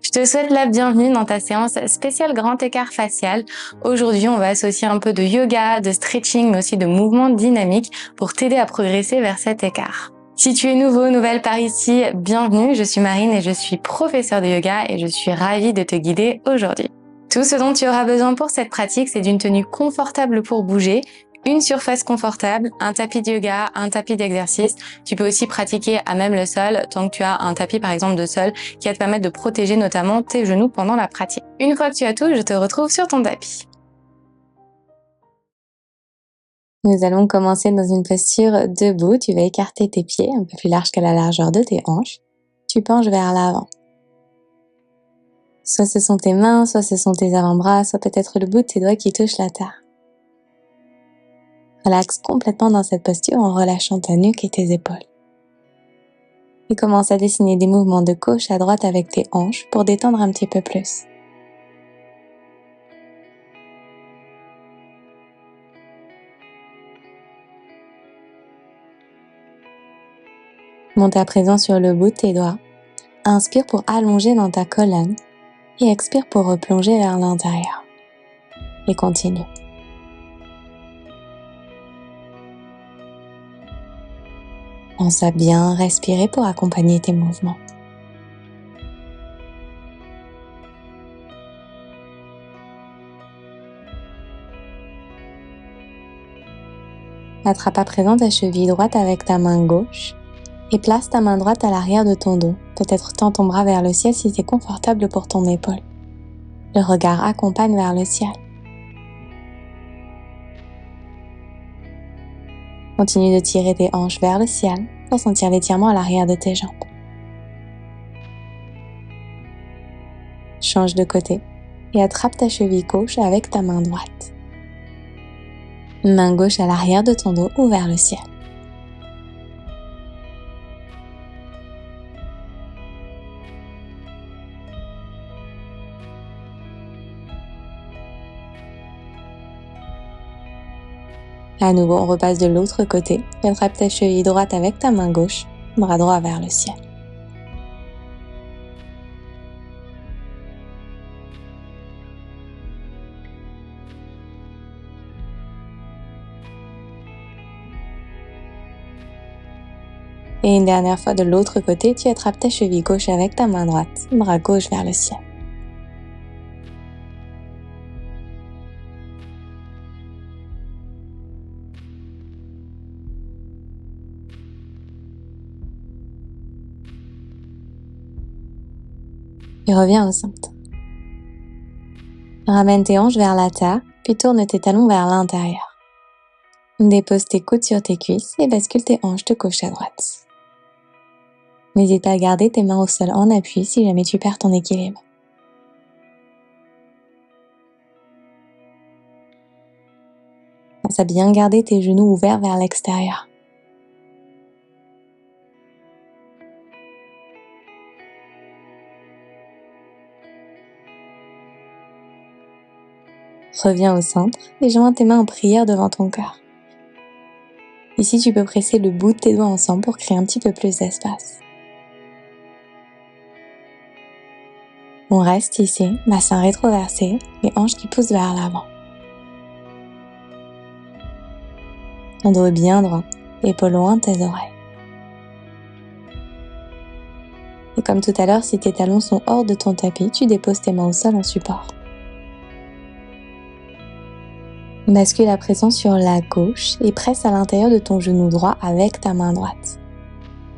Je te souhaite la bienvenue dans ta séance spéciale grand écart facial. Aujourd'hui, on va associer un peu de yoga, de stretching, mais aussi de mouvements dynamiques pour t'aider à progresser vers cet écart. Si tu es nouveau, nouvelle par ici, bienvenue. Je suis Marine et je suis professeure de yoga et je suis ravie de te guider aujourd'hui. Tout ce dont tu auras besoin pour cette pratique, c'est d'une tenue confortable pour bouger, une surface confortable, un tapis de yoga, un tapis d'exercice. Tu peux aussi pratiquer à même le sol tant que tu as un tapis par exemple de sol qui va te permettre de protéger notamment tes genoux pendant la pratique. Une fois que tu as tout, je te retrouve sur ton tapis. Nous allons commencer dans une posture debout. Tu vas écarter tes pieds un peu plus large qu'à la largeur de tes hanches. Tu penches vers l'avant. Soit ce sont tes mains, soit ce sont tes avant-bras, soit peut-être le bout de tes doigts qui touche la terre. Relaxe complètement dans cette posture en relâchant ta nuque et tes épaules. Et commence à dessiner des mouvements de gauche à droite avec tes hanches pour détendre un petit peu plus. Monte à présent sur le bout de tes doigts. Inspire pour allonger dans ta colonne et expire pour replonger vers l'intérieur. Et continue. Pense à bien respirer pour accompagner tes mouvements. Attrape à présent ta cheville droite avec ta main gauche et place ta main droite à l'arrière de ton dos. Peut-être tends ton bras vers le ciel si c'est confortable pour ton épaule. Le regard accompagne vers le ciel. Continue de tirer tes hanches vers le ciel pour sentir l'étirement à l'arrière de tes jambes. Change de côté et attrape ta cheville gauche avec ta main droite. Main gauche à l'arrière de ton dos ou vers le ciel. À nouveau, on repasse de l'autre côté et attrape ta cheville droite avec ta main gauche, bras droit vers le ciel. Et une dernière fois de l'autre côté, tu attrapes ta cheville gauche avec ta main droite, bras gauche vers le ciel. Et reviens au centre. Ramène tes hanches vers la terre, puis tourne tes talons vers l'intérieur. Dépose tes coudes sur tes cuisses et bascule tes hanches de gauche à droite. N'hésite pas à garder tes mains au sol en appui si jamais tu perds ton équilibre. Pense à bien garder tes genoux ouverts vers l'extérieur. Reviens au centre et joins tes mains en prière devant ton cœur. Ici, tu peux presser le bout de tes doigts ensemble pour créer un petit peu plus d'espace. On reste ici, bassin rétroversé, les hanches qui poussent vers l'avant. Ton dos est bien droit, épaules loin de tes oreilles. Et comme tout à l'heure, si tes talons sont hors de ton tapis, tu déposes tes mains au sol en support. Bascule à présent sur la gauche et presse à l'intérieur de ton genou droit avec ta main droite.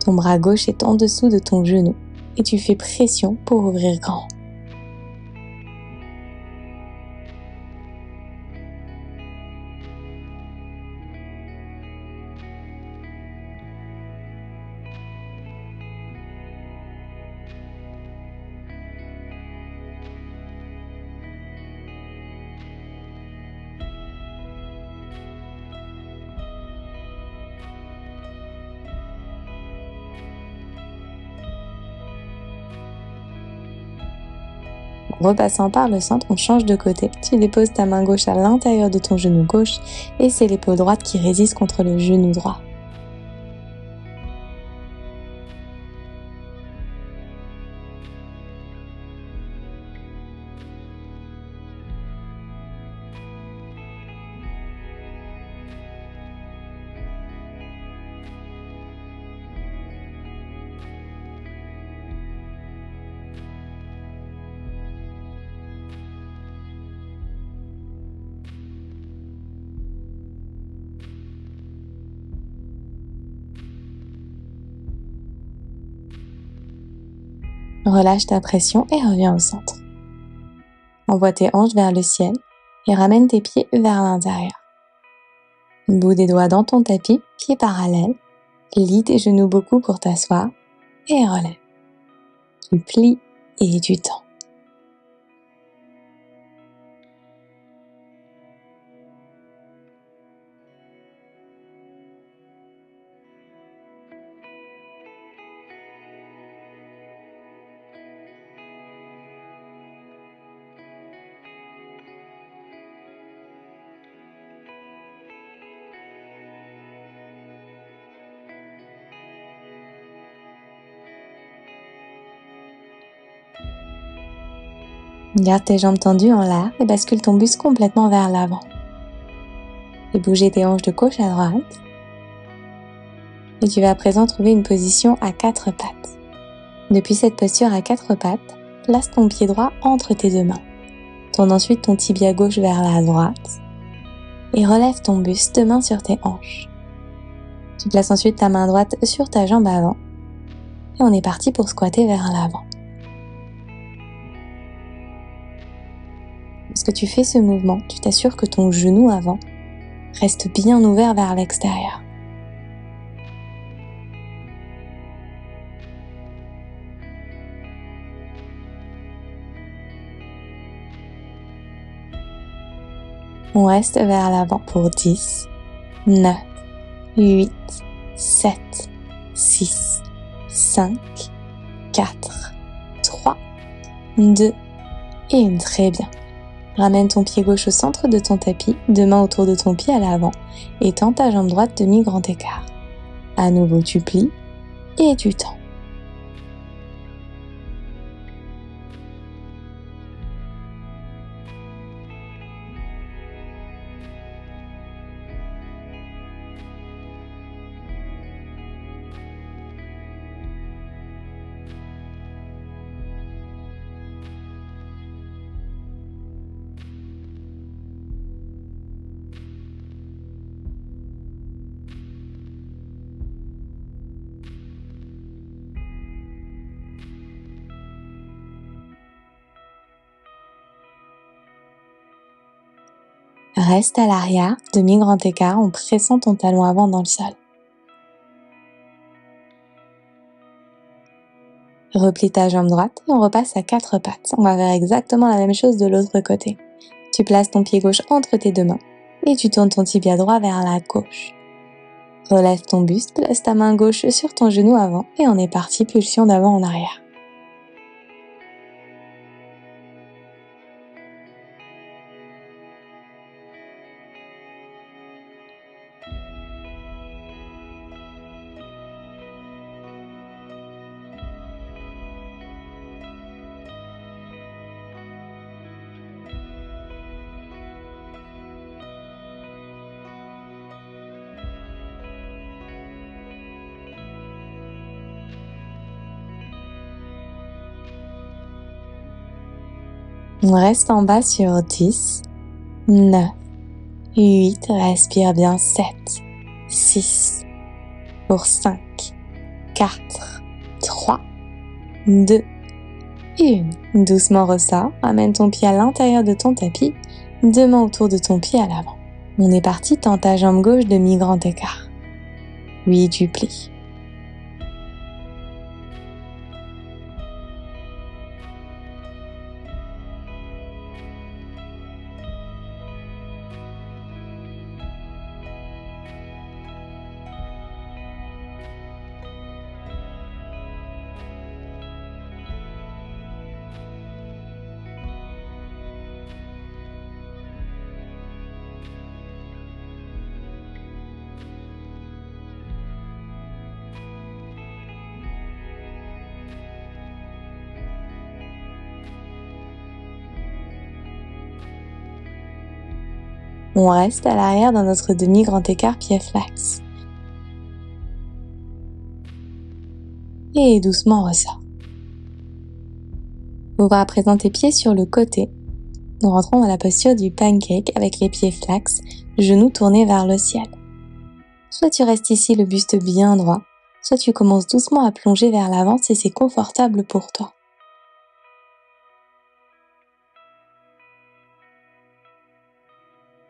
Ton bras gauche est en dessous de ton genou et tu fais pression pour ouvrir grand. Repassant par le centre, on change de côté. Tu déposes ta main gauche à l'intérieur de ton genou gauche et c'est l'épaule droite qui résiste contre le genou droit. Relâche ta pression et reviens au centre. Envoie tes hanches vers le ciel et ramène tes pieds vers l'intérieur. Bout des doigts dans ton tapis, pieds parallèles. Plie tes genoux beaucoup pour t'asseoir et relève. Tu plies et tu tends. Garde tes jambes tendues en l'air et bascule ton buste complètement vers l'avant. Fais bouger tes hanches de gauche à droite. Et tu vas à présent trouver une position à 4 pattes. Depuis cette posture à 4 pattes, place ton pied droit entre tes deux mains. Tourne ensuite ton tibia gauche vers la droite. Et relève ton buste, 2 mains sur tes hanches. Tu places ensuite ta main droite sur ta jambe avant. Et on est parti pour squatter vers l'avant. Lorsque tu fais ce mouvement, tu t'assures que ton genou avant reste bien ouvert vers l'extérieur. On reste vers l'avant pour 10, 9, 8, 7, 6, 5, 4, 3, 2 et 1. Très bien. Ramène ton pied gauche au centre de ton tapis, 2 mains autour de ton pied à l'avant et tends ta jambe droite demi-grand écart. À nouveau, tu plies et tu tends. Reste à l'arrière, demi-grand écart en pressant ton talon avant dans le sol. Replie ta jambe droite et on repasse à 4 pattes. On va faire exactement la même chose de l'autre côté. Tu places ton pied gauche entre tes 2 mains et tu tournes ton tibia droit vers la gauche. Relève ton buste, place ta main gauche sur ton genou avant et on est parti, pulsion d'avant en arrière. On reste en bas sur 10, 9, 8, respire bien, 7, 6, pour 5, 4, 3, 2 et 1. Doucement ressort, ramène ton pied à l'intérieur de ton tapis, 2 mains autour de ton pied à l'avant. On est parti, tends ta jambe gauche demi-grand écart. Oui, tu plies. On reste à l'arrière dans notre demi-grand écart pied flex. Et doucement ressort. Ouvre à présent tes pieds sur le côté. Nous rentrons dans la posture du pancake avec les pieds flex, genoux tournés vers le ciel. Soit tu restes ici le buste bien droit, soit tu commences doucement à plonger vers l'avant si c'est confortable pour toi.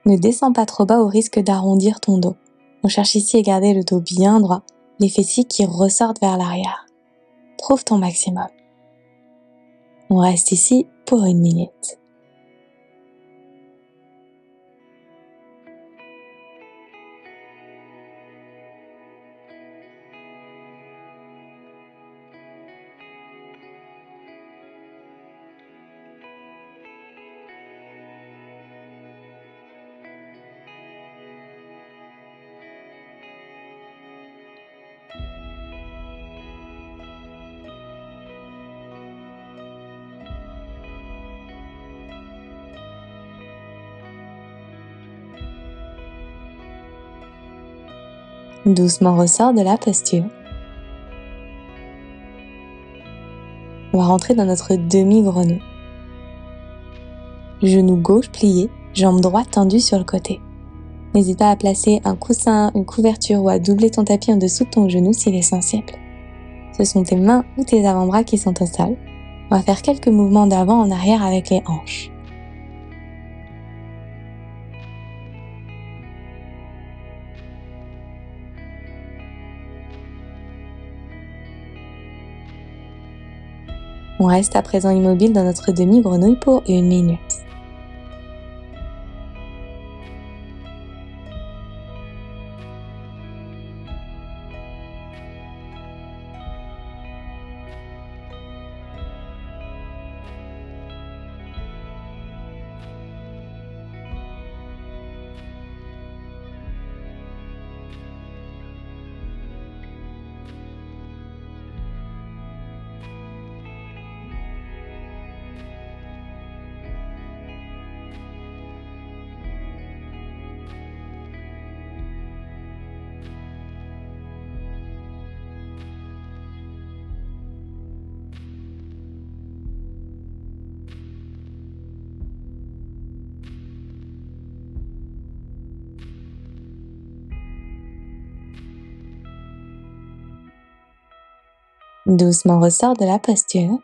Ne descends pas trop bas au risque d'arrondir ton dos. On cherche ici à garder le dos bien droit, les fessiers qui ressortent vers l'arrière. Trouve ton maximum. On reste ici pour 1 minute. Doucement ressors de la posture. On va rentrer dans notre demi-grenouille. Genou gauche plié, jambe droite tendue sur le côté. N'hésite pas à placer un coussin, une couverture ou à doubler ton tapis en dessous de ton genou s'il est sensible. Ce sont tes mains ou tes avant-bras qui sont au sol. On va faire quelques mouvements d'avant en arrière avec les hanches. On reste à présent immobile dans notre demi-grenouille pour 1 minute. Doucement ressors de la posture.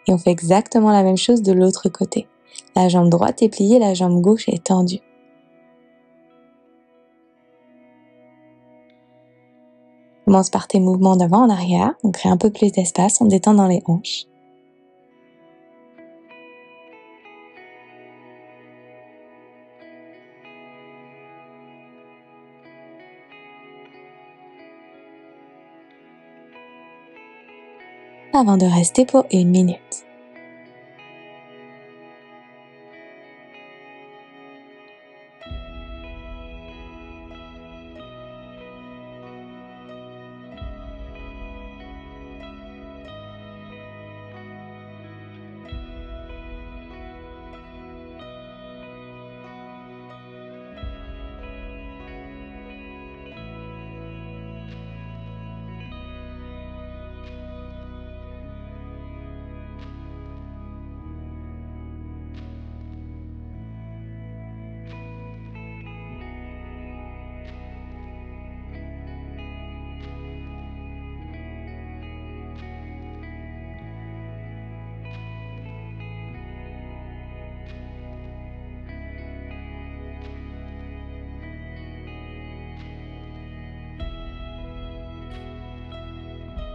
Et on fait exactement la même chose de l'autre côté. La jambe droite est pliée, la jambe gauche est tendue. Commence par tes mouvements d'avant en arrière. On crée un peu plus d'espace en détendant les hanches. Avant de rester pour 1 minute.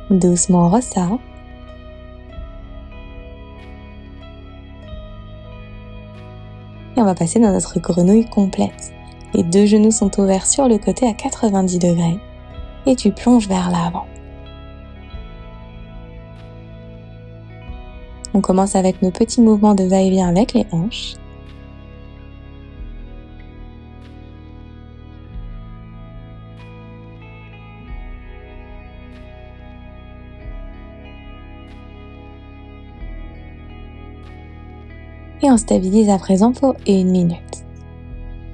Doucement ressors. Et on va passer dans notre grenouille complète. Les 2 genoux sont ouverts sur le côté à 90 degrés. Et tu plonges vers l'avant. On commence avec nos petits mouvements de va-et-vient avec les hanches. Et on stabilise à présent pour 1 minute.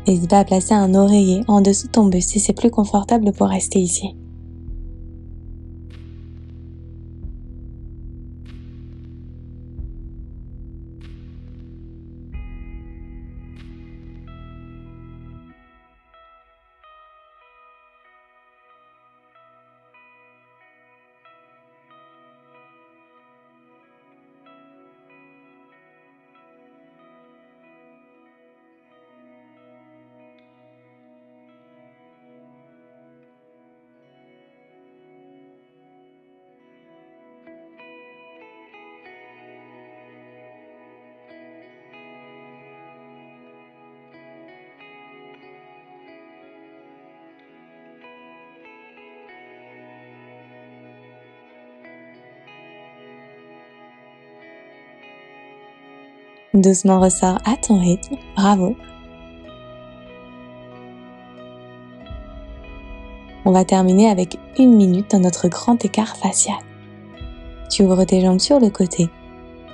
N'hésite pas à placer un oreiller en dessous de ton buste si c'est plus confortable pour rester ici. Doucement ressors à ton rythme. Bravo. On va terminer avec 1 minute dans notre grand écart facial. Tu ouvres tes jambes sur le côté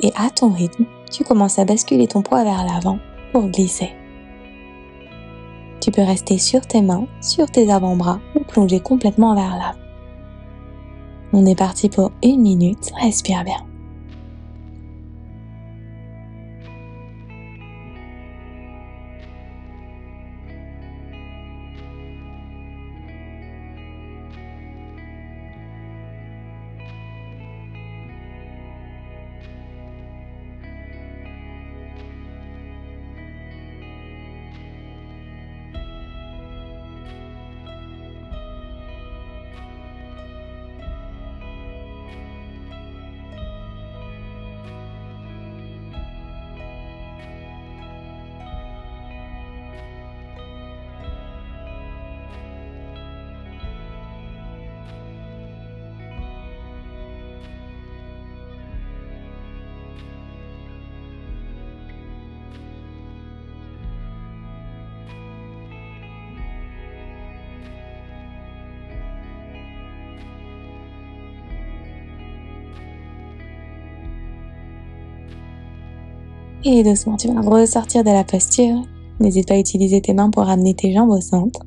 et à ton rythme, tu commences à basculer ton poids vers l'avant pour glisser. Tu peux rester sur tes mains, sur tes avant-bras ou plonger complètement vers l'avant. On est parti pour 1 minute, respire bien. Et doucement, tu vas ressortir de la posture. N'hésite pas à utiliser tes mains pour ramener tes jambes au centre.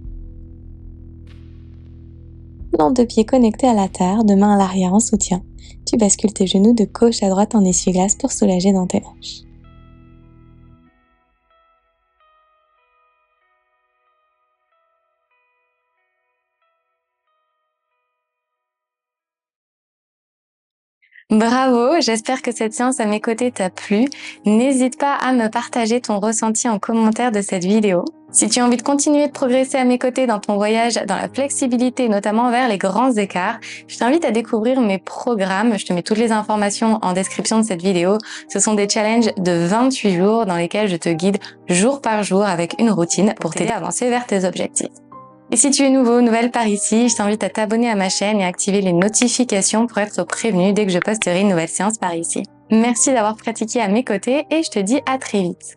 Plante de pieds connectés à la terre, de mains à l'arrière en soutien. Tu bascules tes genoux de gauche à droite en essuie-glace pour soulager dans tes hanches. Bravo, j'espère que cette séance à mes côtés t'a plu. N'hésite pas à me partager ton ressenti en commentaire de cette vidéo. Si tu as envie de continuer de progresser à mes côtés dans ton voyage dans la flexibilité, notamment vers les grands écarts, je t'invite à découvrir mes programmes. Je te mets toutes les informations en description de cette vidéo. Ce sont des challenges de 28 jours dans lesquels je te guide jour par jour avec une routine pour t'aider à avancer vers tes objectifs. Et si tu es nouvelle par ici, je t'invite à t'abonner à ma chaîne et à activer les notifications pour être prévenu dès que je posterai une nouvelle séance par ici. Merci d'avoir pratiqué à mes côtés et je te dis à très vite.